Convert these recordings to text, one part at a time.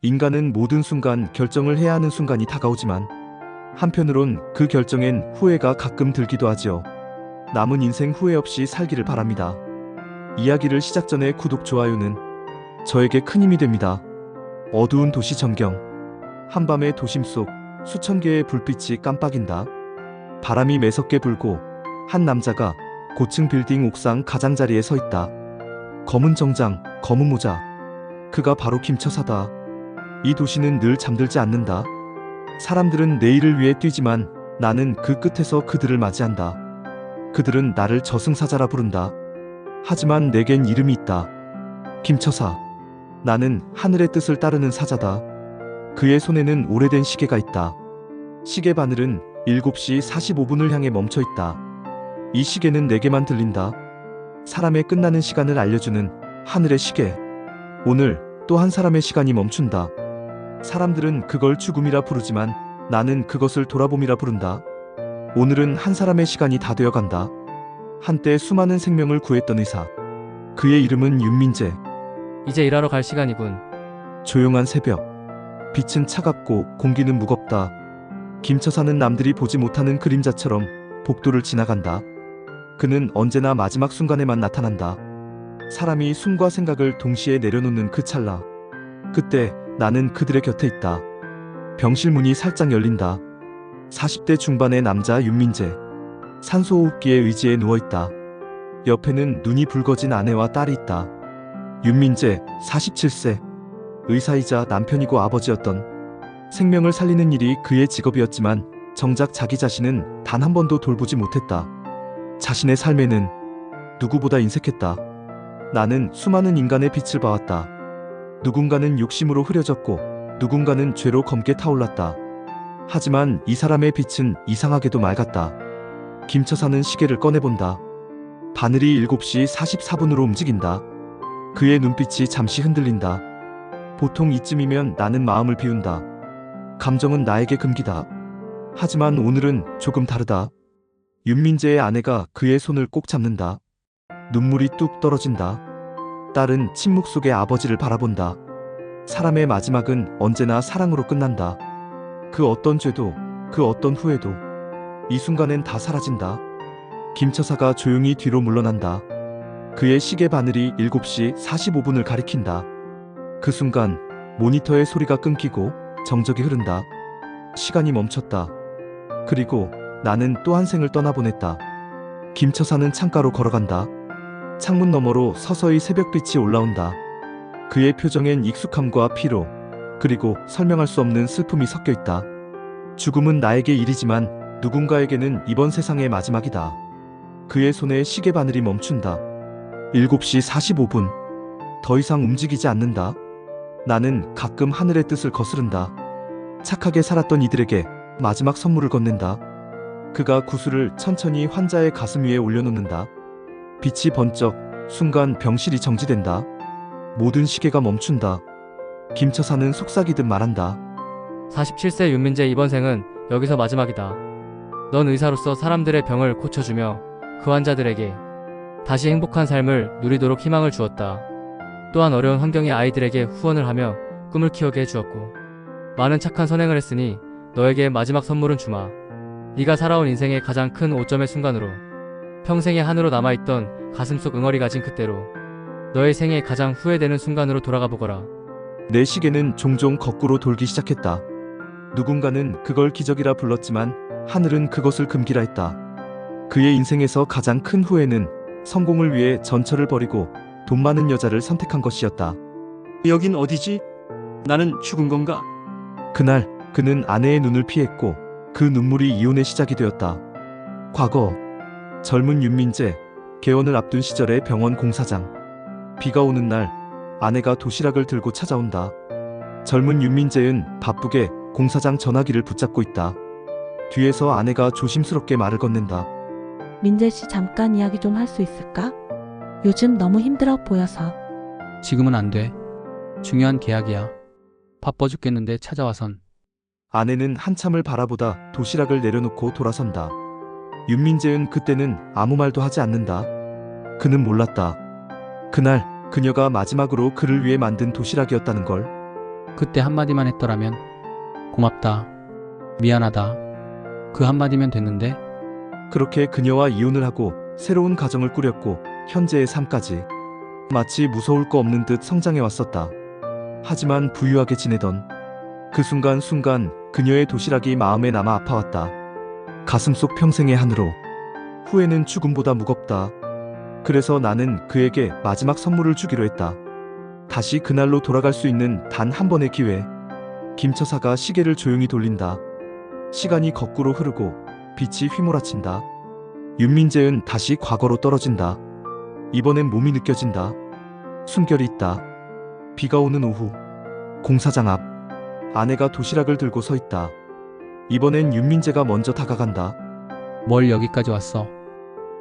인간은 모든 순간 결정을 해야 하는 순간이 다가오지만 한편으론 그 결정엔 후회가 가끔 들기도 하지요. 남은 인생 후회 없이 살기를 바랍니다. 이야기를 시작 전에 구독, 좋아요는 저에게 큰 힘이 됩니다. 어두운 도시 전경. 한밤의 도심 속 수천 개의 불빛이 깜빡인다. 바람이 매섭게 불고 한 남자가 고층 빌딩 옥상 가장자리에 서 있다. 검은 정장, 검은 모자. 그가 바로 김처사다. 이 도시는 늘 잠들지 않는다. 사람들은 내일을 위해 뛰지만 나는 그 끝에서 그들을 맞이한다. 그들은 나를 저승사자라 부른다. 하지만 내겐 이름이 있다. 김처사. 나는 하늘의 뜻을 따르는 사자다. 그의 손에는 오래된 시계가 있다. 시계 바늘은 7시 45분을 향해 멈춰 있다. 이 시계는 내게만 들린다. 사람의 끝나는 시간을 알려주는 하늘의 시계. 오늘 또 한 사람의 시간이 멈춘다. 사람들은 그걸 죽음이라 부르지만 나는 그것을 돌아봄이라 부른다. 오늘은 한 사람의 시간이 다 되어간다. 한때 수많은 생명을 구했던 의사. 그의 이름은 윤민재. 이제 일하러 갈 시간이군. 조용한 새벽. 빛은 차갑고 공기는 무겁다. 김처사는 남들이 보지 못하는 그림자처럼 복도를 지나간다. 그는 언제나 마지막 순간에만 나타난다. 사람이 숨과 생각을 동시에 내려놓는 그 찰나. 그때 나는 그들의 곁에 있다. 병실 문이 살짝 열린다. 40대 중반의 남자 윤민재. 산소호흡기에 의지해 누워있다. 옆에는 눈이 붉어진 아내와 딸이 있다. 윤민재, 47세. 의사이자 남편이고 아버지였던. 생명을 살리는 일이 그의 직업이었지만 정작 자기 자신은 단 한 번도 돌보지 못했다. 자신의 삶에는 누구보다 인색했다. 나는 수많은 인간의 빛을 봐왔다. 누군가는 욕심으로 흐려졌고 누군가는 죄로 검게 타올랐다. 하지만 이 사람의 빛은 이상하게도 맑았다. 김처사는 시계를 꺼내본다. 바늘이 7시 44분으로 움직인다. 그의 눈빛이 잠시 흔들린다. 보통 이쯤이면 나는 마음을 비운다. 감정은 나에게 금기다. 하지만 오늘은 조금 다르다. 윤민재의 아내가 그의 손을 꼭 잡는다. 눈물이 뚝 떨어진다. 딸은 침묵 속에 아버지를 바라본다. 사람의 마지막은 언제나 사랑으로 끝난다. 그 어떤 죄도, 그 어떤 후회도 이 순간엔 다 사라진다. 김처사가 조용히 뒤로 물러난다. 그의 시계 바늘이 7시 45분을 가리킨다. 그 순간 모니터의 소리가 끊기고 정적이 흐른다. 시간이 멈췄다. 그리고 나는 또 한 생을 떠나보냈다. 김처사는 창가로 걸어간다. 창문 너머로 서서히 새벽빛이 올라온다. 그의 표정엔 익숙함과 피로, 그리고 설명할 수 없는 슬픔이 섞여 있다. 죽음은 나에게 일이지만 누군가에게는 이번 세상의 마지막이다. 그의 손에 시계 바늘이 멈춘다. 7시 45분. 더 이상 움직이지 않는다. 나는 가끔 하늘의 뜻을 거스른다. 착하게 살았던 이들에게 마지막 선물을 건넨다. 그가 구슬을 천천히 환자의 가슴 위에 올려놓는다. 빛이 번쩍, 순간 병실이 정지된다. 모든 시계가 멈춘다. 김처사는 속삭이듯 말한다. 47세 윤민재, 이번 생은 여기서 마지막이다. 넌 의사로서 사람들의 병을 고쳐주며 그 환자들에게 다시 행복한 삶을 누리도록 희망을 주었다. 또한 어려운 환경의 아이들에게 후원을 하며 꿈을 키우게 해주었고 많은 착한 선행을 했으니 너에게 마지막 선물은 주마. 네가 살아온 인생의 가장 큰 오점의 순간으로 평생의 한으로 남아있던 가슴속 응어리 가진 그때로 너의 생에 가장 후회되는 순간으로 돌아가 보거라. 내 시계는 종종 거꾸로 돌기 시작했다. 누군가는 그걸 기적이라 불렀지만 하늘은 그것을 금기라 했다. 그의 인생에서 가장 큰 후회는 성공을 위해 전철을 버리고 돈 많은 여자를 선택한 것이었다. 여긴 어디지? 나는 죽은 건가? 그날 그는 아내의 눈을 피했고 그 눈물이 이혼의 시작이 되었다. 과거. 젊은 윤민재, 개원을 앞둔 시절의 병원 공사장. 비가 오는 날 아내가 도시락을 들고 찾아온다. 젊은 윤민재는 바쁘게 공사장 전화기를 붙잡고 있다. 뒤에서 아내가 조심스럽게 말을 건넨다. 민재 씨, 잠깐 이야기 좀 할 수 있을까? 요즘 너무 힘들어 보여서. 지금은 안 돼. 중요한 계약이야. 바빠 죽겠는데 찾아와선. 아내는 한참을 바라보다 도시락을 내려놓고 돌아선다. 윤민재는 그때는 아무 말도 하지 않는다. 그는 몰랐다. 그날 그녀가 마지막으로 그를 위해 만든 도시락이었다는 걸. 그때 한마디만 했더라면 고맙다. 미안하다. 그 한마디면 됐는데 그렇게 그녀와 이혼을 하고 새로운 가정을 꾸렸고 현재의 삶까지 마치 무서울 거 없는 듯 성장해 왔었다. 하지만 부유하게 지내던 그 순간 그녀의 도시락이 마음에 남아 아파왔다. 가슴속 평생의 한으로 후회는 죽음보다 무겁다. 그래서 나는 그에게 마지막 선물을 주기로 했다. 다시 그날로 돌아갈 수 있는 단 한 번의 기회. 김처사가 시계를 조용히 돌린다. 시간이 거꾸로 흐르고 빛이 휘몰아친다. 윤민재은 다시 과거로 떨어진다. 이번엔 몸이 느껴진다. 숨결이 있다. 비가 오는 오후 공사장 앞 아내가 도시락을 들고 서 있다. 이번엔 윤민재가 먼저 다가간다. 뭘 여기까지 왔어?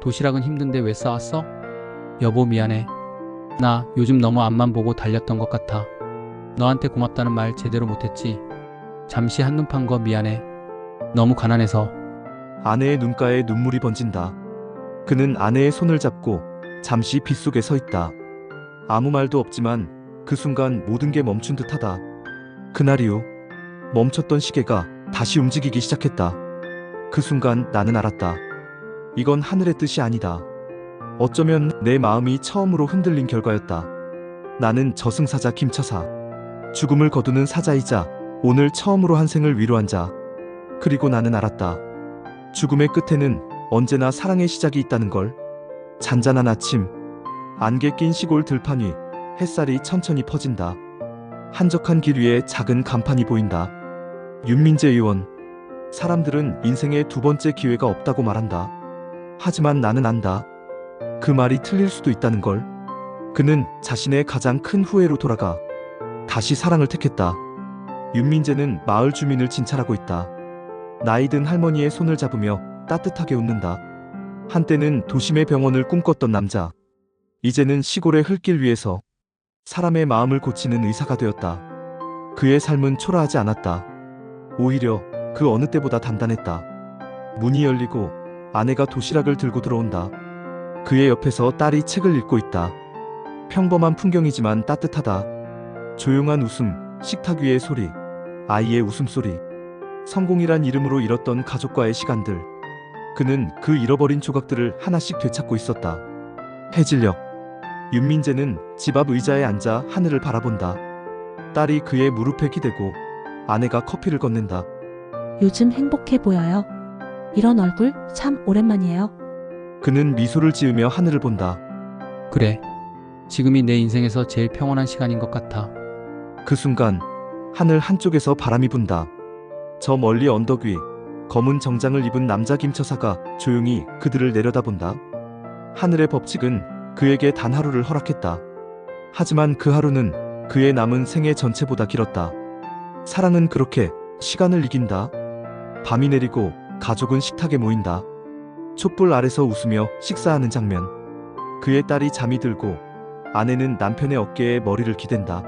도시락은 힘든데 왜 싸왔어? 여보 미안해. 나 요즘 너무 앞만 보고 달렸던 것 같아. 너한테 고맙다는 말 제대로 못했지. 잠시 한눈 판 거 미안해. 너무 가난해서. 아내의 눈가에 눈물이 번진다. 그는 아내의 손을 잡고 잠시 빗속에 서 있다. 아무 말도 없지만 그 순간 모든 게 멈춘 듯하다. 그날 이후 멈췄던 시계가 다시 움직이기 시작했다. 그 순간 나는 알았다. 이건 하늘의 뜻이 아니다. 어쩌면 내 마음이 처음으로 흔들린 결과였다. 나는 저승사자 김처사. 죽음을 거두는 사자이자 오늘 처음으로 한 생을 위로한 자. 그리고 나는 알았다. 죽음의 끝에는 언제나 사랑의 시작이 있다는 걸. 잔잔한 아침, 안개 낀 시골 들판 위 햇살이 천천히 퍼진다. 한적한 길 위에 작은 간판이 보인다. 윤민재 의원. 사람들은 인생에 두 번째 기회가 없다고 말한다. 하지만 나는 안다. 그 말이 틀릴 수도 있다는 걸. 그는 자신의 가장 큰 후회로 돌아가 다시 사랑을 택했다. 윤민재는 마을 주민을 진찰하고 있다. 나이 든 할머니의 손을 잡으며 따뜻하게 웃는다. 한때는 도심의 병원을 꿈꿨던 남자. 이제는 시골의 흙길 위에서 사람의 마음을 고치는 의사가 되었다. 그의 삶은 초라하지 않았다. 오히려 그 어느 때보다 단단했다. 문이 열리고 아내가 도시락을 들고 들어온다. 그의 옆에서 딸이 책을 읽고 있다. 평범한 풍경이지만 따뜻하다. 조용한 웃음, 식탁 위의 소리, 아이의 웃음소리. 성공이란 이름으로 잃었던 가족과의 시간들. 그는 그 잃어버린 조각들을 하나씩 되찾고 있었다. 해질녘 윤민재는 집 앞 의자에 앉아 하늘을 바라본다. 딸이 그의 무릎에 기대고 아내가 커피를 건넨다. 요즘 행복해 보여요. 이런 얼굴 참 오랜만이에요. 그는 미소를 지으며 하늘을 본다. 그래. 지금이 내 인생에서 제일 평온한 시간인 것 같아. 그 순간 하늘 한쪽에서 바람이 분다. 저 멀리 언덕 위 검은 정장을 입은 남자 김처사가 조용히 그들을 내려다본다. 하늘의 법칙은 그에게 단 하루를 허락했다. 하지만 그 하루는 그의 남은 생애 전체보다 길었다. 사랑은 그렇게 시간을 이긴다. 밤이 내리고 가족은 식탁에 모인다. 촛불 아래서 웃으며 식사하는 장면. 그의 딸이 잠이 들고 아내는 남편의 어깨에 머리를 기댄다.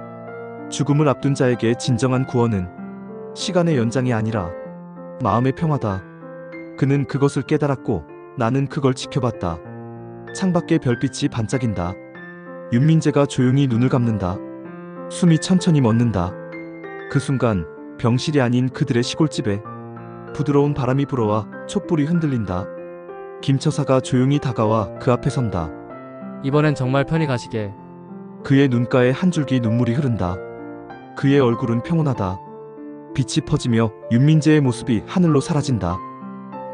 죽음을 앞둔 자에게 진정한 구원은 시간의 연장이 아니라 마음의 평화다. 그는 그것을 깨달았고 나는 그걸 지켜봤다. 창밖에 별빛이 반짝인다. 윤민재가 조용히 눈을 감는다. 숨이 천천히 멎는다. 그 순간 병실이 아닌 그들의 시골집에 부드러운 바람이 불어와 촛불이 흔들린다. 김처사가 조용히 다가와 그 앞에 선다. 이번엔 정말 편히 가시게. 그의 눈가에 한 줄기 눈물이 흐른다. 그의 얼굴은 평온하다. 빛이 퍼지며 윤민재의 모습이 하늘로 사라진다.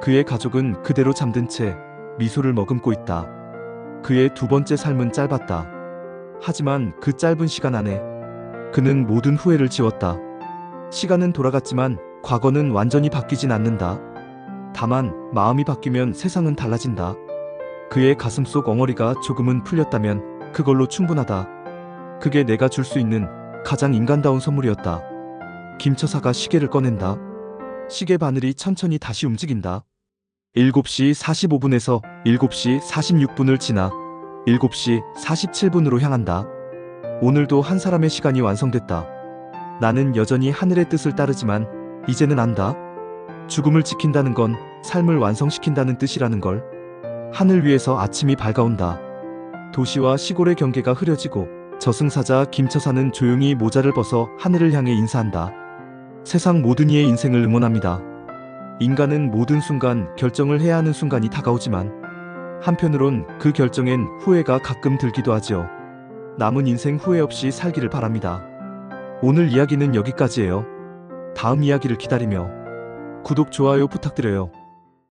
그의 가족은 그대로 잠든 채 미소를 머금고 있다. 그의 두 번째 삶은 짧았다. 하지만 그 짧은 시간 안에 그는 모든 후회를 지웠다. 시간은 돌아갔지만 과거는 완전히 바뀌진 않는다. 다만 마음이 바뀌면 세상은 달라진다. 그의 가슴속 엉어리가 조금은 풀렸다면 그걸로 충분하다. 그게 내가 줄 수 있는 가장 인간다운 선물이었다. 김처사가 시계를 꺼낸다. 시계 바늘이 천천히 다시 움직인다. 7시 45분에서 7시 46분을 지나 7시 47분으로 향한다. 오늘도 한 사람의 시간이 완성됐다. 나는 여전히 하늘의 뜻을 따르지만 이제는 안다. 죽음을 지킨다는 건 삶을 완성시킨다는 뜻이라는 걸. 하늘 위에서 아침이 밝아온다. 도시와 시골의 경계가 흐려지고 저승사자 김처사는 조용히 모자를 벗어 하늘을 향해 인사한다. 세상 모든 이의 인생을 응원합니다. 인간은 모든 순간 결정을 해야 하는 순간이 다가오지만 한편으론 그 결정엔 후회가 가끔 들기도 하지요. 남은 인생 후회 없이 살기를 바랍니다. 오늘 이야기는 여기까지예요. 다음 이야기를 기다리며 구독, 좋아요 부탁드려요.